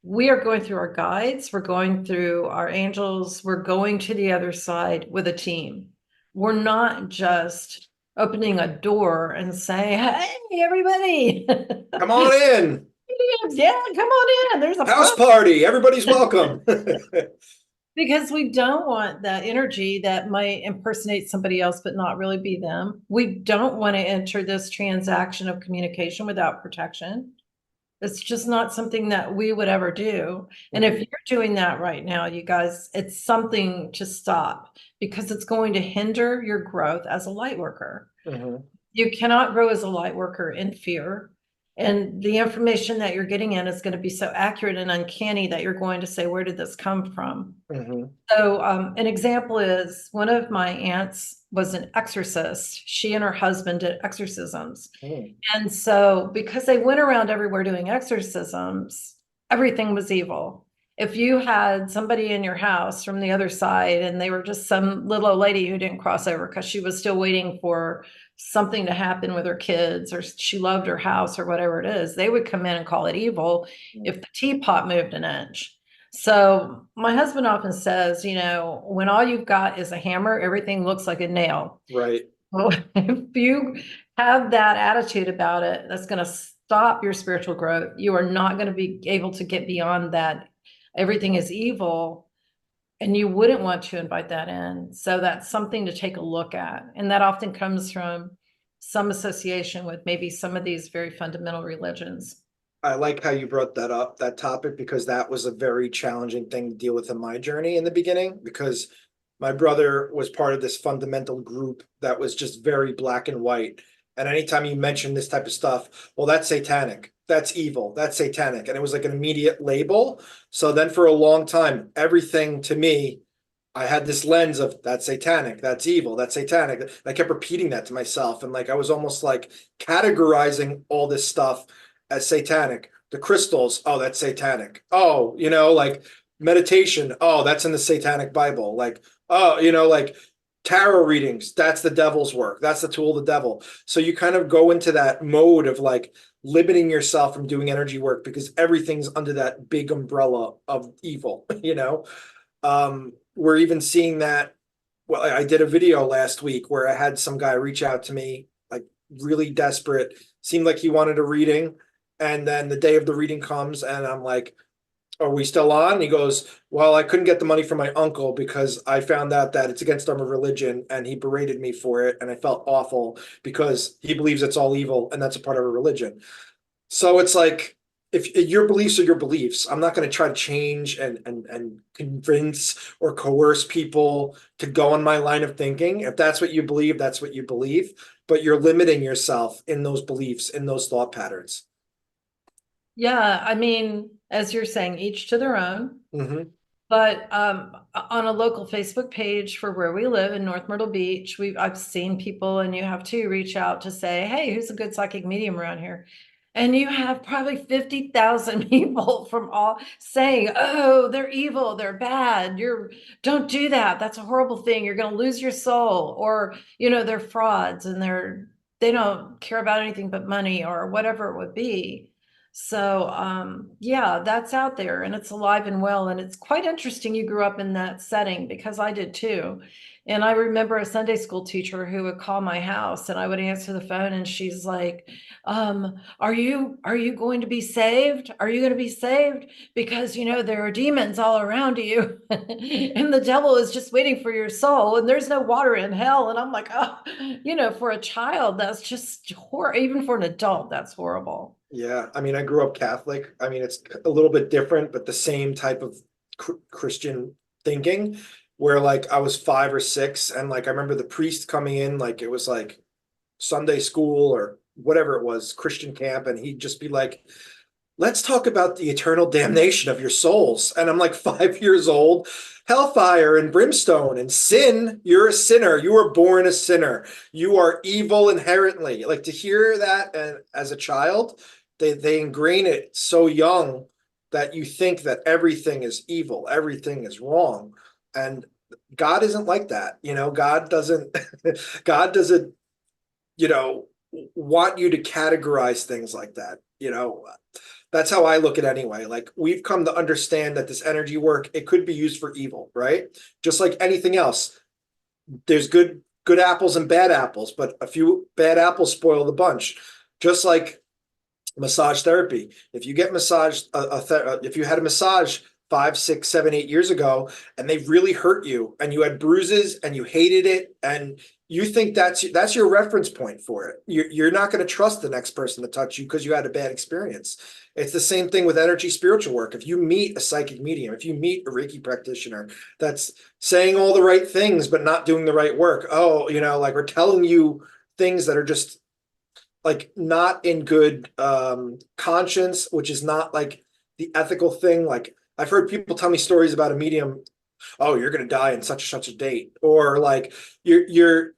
we are going through our guides, we're going through our angels, we're going to the other side with a team. We're not just opening a door and saying, "Hey, everybody, Come on in. yeah, come on in. There's a House fun." party. Everybody's welcome. Because we don't want that energy that might impersonate somebody else but not really be them. We don't want to enter this transaction of communication without protection. It's just not something that we would ever do. And if you're doing that right now, you guys, it's something to stop because it's going to hinder your growth as a light worker. Mhm. You cannot grow as a light worker in fear. And the information that you're getting in is going to be so accurate and uncanny that you're going to say, where did this come from? Mhm. So an example is one of my aunts was an exorcist. She and her husband did exorcisms. Mhm. And so because they went around everywhere doing exorcisms, everything was evil. If you had somebody in your house from the other side and they were just some little old lady who didn't cross over because she was still waiting for something to happen with her kids or she loved her house or whatever it is, they would come in and call it evil if the teapot moved an inch. So my husband often says, you know, when all you've got is a hammer, everything looks like a nail. Right. Well, if you have that attitude about it, that's going to stop your spiritual growth. You are not going to be able to get beyond that. Everything is evil, and you wouldn't want to invite that in. So that's something to take a look at. And that often comes from some association with maybe some of these very fundamental religions. I like how you brought that up, that topic, because that was a very challenging thing to deal with in my journey in the beginning, because my brother was part of this fundamental group that was just very black and white. And anytime you mention this type of stuff, well, that's satanic, that's evil, that's satanic. And it was like an immediate label. So then for a long time, everything to me, I had this lens of that's satanic, that's evil, that's satanic. I kept repeating that to myself. And like I was almost like categorizing all this stuff as satanic. The crystals, oh, that's satanic. Oh, like meditation, oh, that's in the satanic Bible. Like, oh, like tarot readings, that's the devil's work. That's the tool of the devil. So you kind of go into that mode of like limiting yourself from doing energy work because everything's under that big umbrella of evil, we're even seeing that. Well, I did a video last week where I had some guy reach out to me, like really desperate, seemed like he wanted a reading. And then the day of the reading comes and I'm like, are we still on? And he goes, well, I couldn't get the money from my uncle because I found out that it's against our religion and he berated me for it. And I felt awful because he believes it's all evil and that's a part of a religion. So it's like, if your beliefs are your beliefs, I'm not going to try to change and convince or coerce people to go on my line of thinking. If that's what you believe, that's what you believe. But you're limiting yourself in those beliefs, in those thought patterns. Yeah, I mean, as you're saying, each to their own. Hmm. But on a local Facebook page for where we live in North Myrtle Beach, I've seen people, and you have too, reach out to say, "Hey, who's a good psychic medium around here?" And you have probably 50,000 people from all saying, "Oh, they're evil, they're bad. Don't do that. That's a horrible thing. You're going to lose your soul." Or, they're frauds and they don't care about anything but money or whatever it would be. So, yeah, that's out there and it's alive and well. And it's quite interesting you grew up in that setting because I did too. And I remember a Sunday school teacher who would call my house and I would answer the phone and she's like, are you going to be saved? Are you going to be saved? Because, there are demons all around you and the devil is just waiting for your soul and there's no water in hell. And I'm like, oh, for a child, that's just horrible. Even for an adult, that's horrible. Yeah, I mean, I grew up Catholic. I mean, it's a little bit different, but the same type of Christian thinking, where like I was 5 or 6, and like I remember the priest coming in, like it was like Sunday school or whatever it was, Christian camp, and he'd just be like, let's talk about the eternal damnation of your souls. And I'm like 5 years old, hellfire and brimstone and sin. You're a sinner. You were born a sinner. You are evil inherently. Like to hear that, and as a child, they ingrain it so young that you think that everything is evil, everything is wrong. And God isn't like that. God doesn't, God doesn't, you know, want you to categorize things like that. That's how I look at it anyway. Like we've come to understand that this energy work, it could be used for evil, right? Just like anything else. There's good apples and bad apples, but a few bad apples spoil the bunch. Just like massage therapy. If you get massaged, if you had a massage 5, 6, 7, 8 years ago, and they really hurt you, and you had bruises, and you hated it, and you think that's your reference point for it. You're not going to trust the next person to touch you because you had a bad experience. It's the same thing with energy spiritual work. If you meet a psychic medium, if you meet a Reiki practitioner that's saying all the right things but not doing the right work, like we're telling you things that are just like not in good conscience, which is not like the ethical thing. Like I've heard people tell me stories about a medium. Oh, you're gonna die in such and such a date, or like you're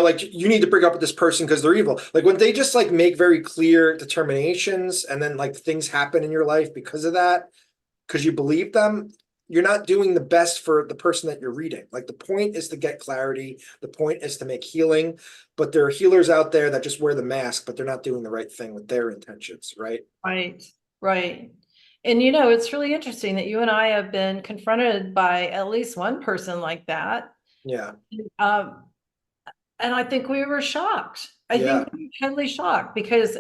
like you need to break up with this person because they're evil. Like when they just like make very clear determinations, and then like things happen in your life because of that, because you believe them, you're not doing the best for the person that you're reading. Like the point is to get clarity. The point is to make healing. But there are healers out there that just wear the mask, but they're not doing the right thing with their intentions, right? Right, right. And it's really interesting that you and I have been confronted by at least one person like that. Yeah. Um, and I think we were shocked. I Yeah. think we were totally shocked because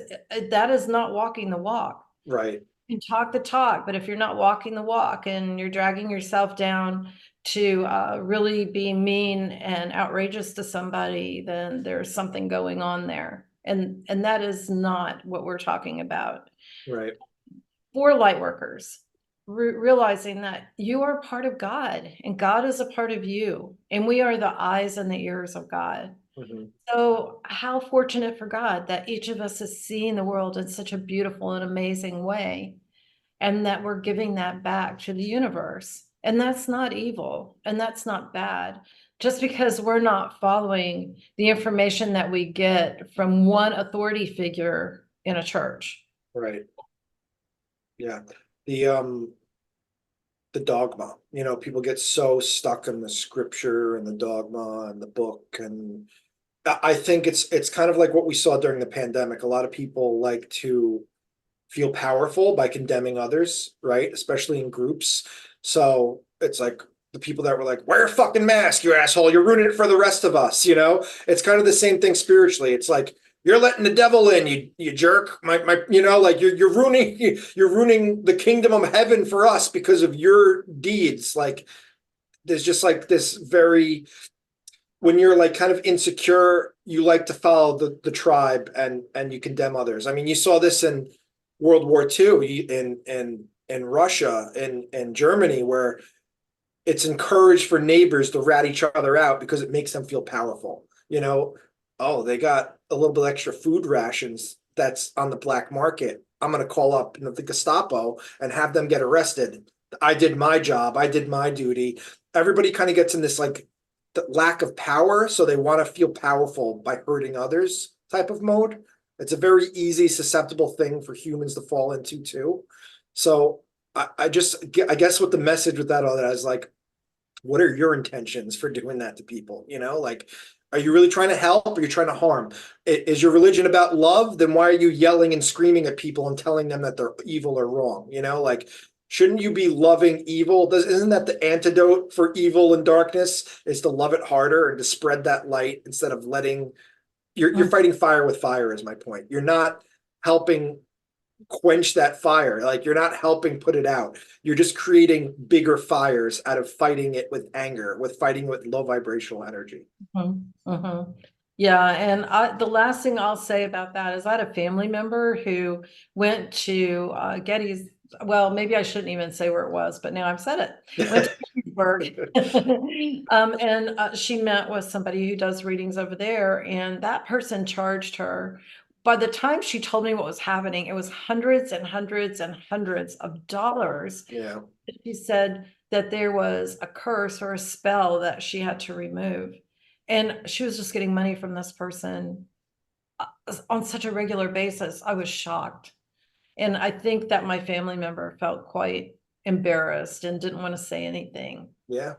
that is not walking the walk. Right. You can talk the talk, but if you're not walking the walk and you're dragging yourself down to really be mean and outrageous to somebody, then there's something going on there. And that is not what we're talking about. Right. For light workers, realizing that you are part of God and God is a part of you, and we are the eyes and the ears of God. Mhm. So, how fortunate for God that each of us is seeing the world in such a beautiful and amazing way, and that we're giving that back to the universe. And that's not evil and that's not bad. Just because we're not following the information that we get from one authority figure in a church. Right. Yeah. The dogma, people get so stuck in the scripture and the dogma and the book. And I think it's kind of like what we saw during the pandemic. A lot of people like to feel powerful by condemning others, right? Especially in groups. So it's like the people that were like, wear a fucking mask, you asshole, you're ruining it for the rest of us, It's kind of the same thing spiritually. It's like, you're letting the devil in, you jerk. Like you're ruining the kingdom of heaven for us because of your deeds. Like there's just like this very, when you're like kind of insecure, you like to follow the tribe, and you condemn others. I mean, you saw this in World War II, in Russia, in Germany, where it's encouraged for neighbors to rat each other out because it makes them feel powerful. Oh, they got a little bit extra food rations that's on the black market. I'm going to call up the Gestapo and have them get arrested. I did my job. I did my duty. Everybody kind of gets in this like the lack of power, so they want to feel powerful by hurting others type of mode. It's a very easy, susceptible thing for humans to fall into too. So I guess what the message with that all that is like, what are your intentions for doing that to people? Like, are you really trying to help, or are you trying to harm? Is your religion about love? Then why are you yelling and screaming at people and telling them that they're evil or wrong? Like, shouldn't you be loving evil? Isn't that the antidote for evil and darkness, is to love it harder and to spread that light instead of letting you're fighting fire with fire, is my point. You're not helping quench that fire. Like you're not helping put it out. You're just creating bigger fires out of fighting it with anger, with fighting with low vibrational energy. Mhm, mhm. Yeah, and the last thing I'll say about that is I had a family member who went to Getty's. Well, maybe I shouldn't even say where it was, but now I've said it. Went to Gettysburg, and she met with somebody who does readings over there, and that person charged her. By the time she told me what was happening, it was hundreds and hundreds and hundreds of dollars. Yeah, She said that there was a curse or a spell that she had to remove. And she was just getting money from this person on such a regular basis. I was shocked. And I think that my family member felt quite embarrassed and didn't want to say anything. yeah,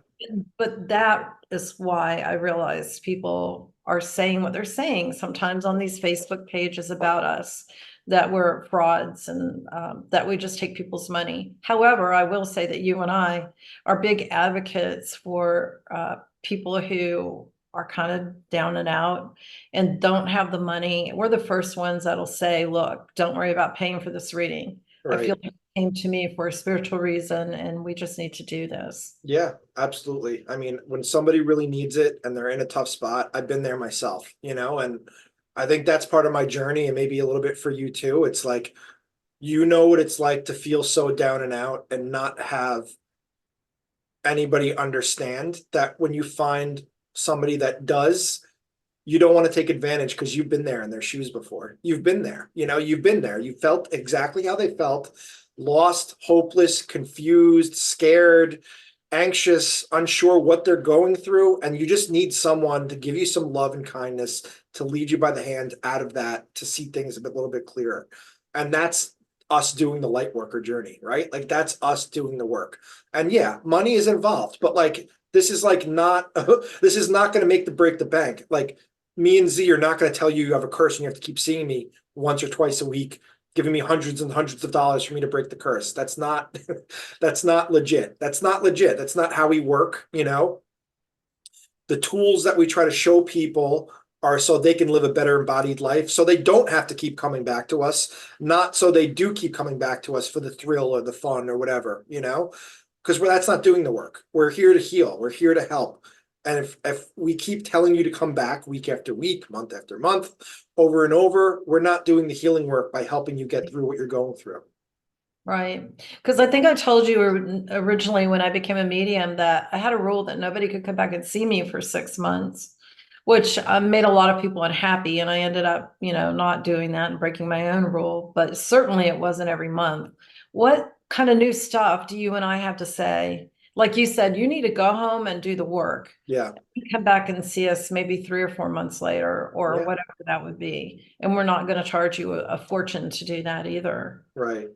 But that is why I realized people are saying what they're saying sometimes on these Facebook pages about us, that we're frauds and that we just take people's money. However, I will say that you and I are big advocates for people who are kind of down and out and don't have the money. We're the first ones that'll say, look, don't worry about paying for this reading. I right. feel like it came to me for a spiritual reason and we just need to do this. Yeah, absolutely. I mean, when somebody really needs it and they're in a tough spot, I've been there myself, and I think that's part of my journey and maybe a little bit for you too. It's like, you know what it's like to feel so down and out and not have anybody understand that when you find somebody that does, you don't want to take advantage because you've been there in their shoes before. You've been there, you've been there. You felt exactly how they felt, lost, hopeless, confused, scared, anxious, unsure what they're going through. And you just need someone to give you some love and kindness to lead you by the hand out of that, to see things a little bit clearer. And that's us doing the light worker journey, right? Like that's us doing the work. And yeah, money is involved, but like this is like not this is not going to make the break the bank. Like me and Z are not going to tell you you have a curse and you have to keep seeing me once or twice a week, giving me hundreds and hundreds of dollars for me to break the curse. That's not that's not legit. That's not legit. That's not how we work. The tools that we try to show people are so they can live a better embodied life, so they don't have to keep coming back to us, not so they do keep coming back to us for the thrill or the fun or whatever, because that's not doing the work. We're here to heal. We're here to help. And if we keep telling you to come back week after week, month after month, over and over, we're not doing the healing work by helping you get through what you're going through. Right. Because I think I told you originally when I became a medium that I had a rule that nobody could come back and see me for 6 months, which made a lot of people unhappy. And I ended up, not doing that and breaking my own rule. But certainly it wasn't every month. What kind of new stuff do you and I have to say? Like you said, you need to go home and do the work. Yeah. Come back and see us maybe 3 or 4 months later or Yeah. whatever that would be. And we're not going to charge you a fortune to do that either. Right.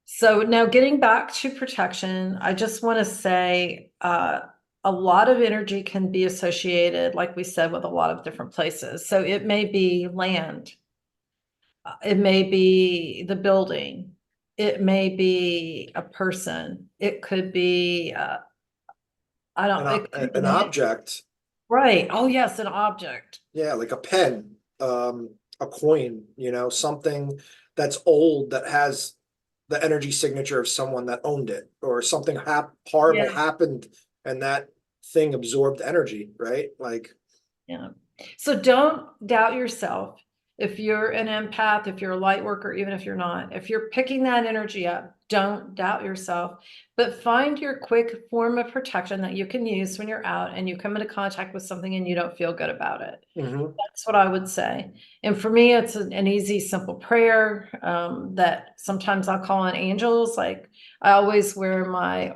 So now getting back to protection, I just want to say a lot of energy can be associated, like we said, with a lot of different places. So it may be land, it may be the building, it may be a person, it could be, I don't, it could An be, object. right. Oh, yes, an object. Yeah, like a pen, a coin, something that's old that has the energy signature of someone that owned it, or something horrible Yeah. happened and that thing absorbed energy, right? Like, Yeah. So don't doubt yourself. If you're an empath, if you're a light worker, even if you're not, if you're picking that energy up, don't doubt yourself, but find your quick form of protection that you can use when you're out and you come into contact with something and you don't feel good about it. That's what I would say. And for me, it's an easy, simple prayer that sometimes I'll call on angels. Like I always wear my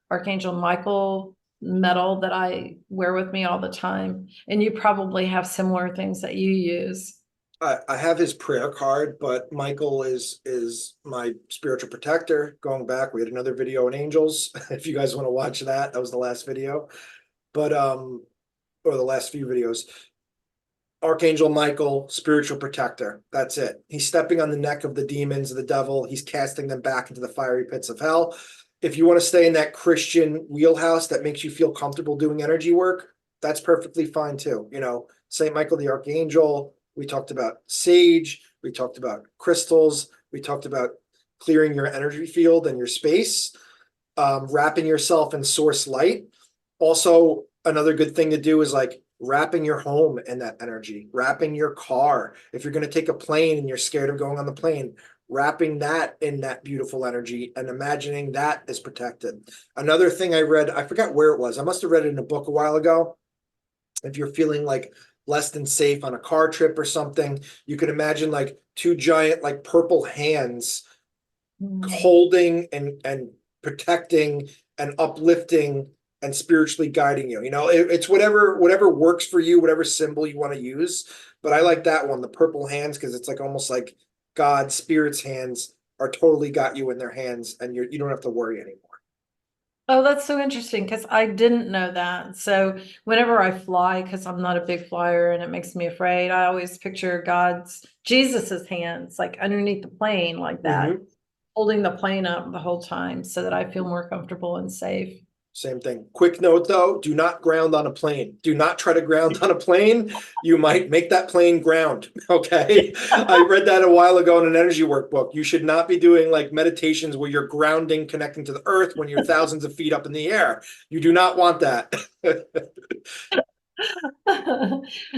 Archangel Michael medal that I wear with me all the time. And you probably have similar things that you use. I have his prayer card, but Michael is my spiritual protector. Going back, we had another video on angels. If you guys want to watch that, that was the last video. But or the last few videos. Archangel Michael, spiritual protector. That's it. He's stepping on the neck of the demons of the devil. He's casting them back into the fiery pits of hell. If you want to stay in that Christian wheelhouse that makes you feel comfortable doing energy work, that's perfectly fine too. Saint Michael the Archangel. We talked about sage. We talked about crystals. We talked about clearing your energy field and your space, wrapping yourself in source light. Also, another good thing to do is like wrapping your home in that energy, wrapping your car. If you're going to take a plane and you're scared of going on the plane, wrapping that in that beautiful energy and imagining that is protected. Another thing I read, I forgot where it was. I must have read it in a book a while ago. If you're feeling like less than safe on a car trip or something, you can imagine like two giant like purple hands holding and protecting and uplifting and spiritually guiding you. You know, it's whatever works for you, whatever symbol you want to use. But I like that one, the purple hands, because it's like almost like God, spirit's hands are totally got you in their hands, and you don't have to worry anymore. Oh, that's so interesting because I didn't know that. So whenever I fly, because I'm not a big flyer and it makes me afraid, I always picture Jesus's hands like underneath the plane like that, holding the plane up the whole time so that I feel more comfortable and safe. Same thing. Quick note though, do not ground on a plane. Do not try to ground on a plane. You might make that plane ground. Okay. I read that a while ago in an energy workbook. You should not be doing like meditations where you're grounding, connecting to the earth when you're thousands of feet up in the air. You do not want that.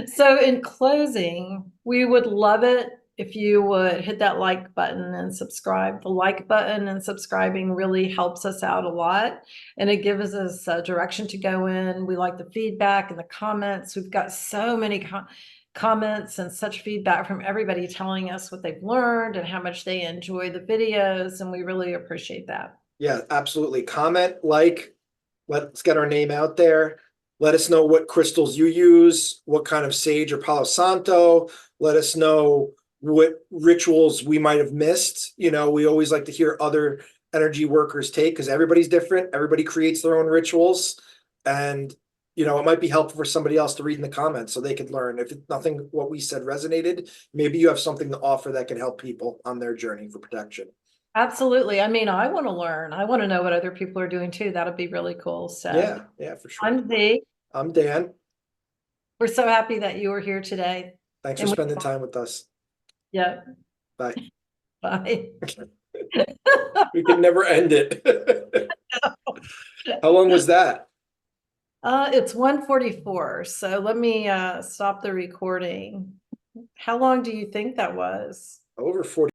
So in closing, we would love it if you would hit that like button and subscribe. The like button and subscribing really helps us out a lot, and it gives us a direction to go in. We like the feedback and the comments. We've got so many comments and such feedback from everybody telling us what they've learned and how much they enjoy the videos, and we really appreciate that. Yeah, absolutely. Comment, like, let's get our name out there. Let us know what crystals you use, what kind of sage or Palo Santo. Let us know what rituals we might have missed. You know, we always like to hear other energy workers take, because everybody's different. Everybody creates their own rituals. And, you know, it might be helpful for somebody else to read in the comments so they could learn. If nothing what we said resonated, maybe you have something to offer that can help people on their journey for protection. Absolutely. I mean, I want to learn. I want to know what other people are doing too. That'd be really cool. So Yeah, for sure. I'm Zee. I'm Dan. We're so happy that you were here today. Thanks for spending time with us. Yeah. Bye. Bye. We can never end it. How long was that? It's 1:44. So let me stop the recording. How long do you think that was? Over 40.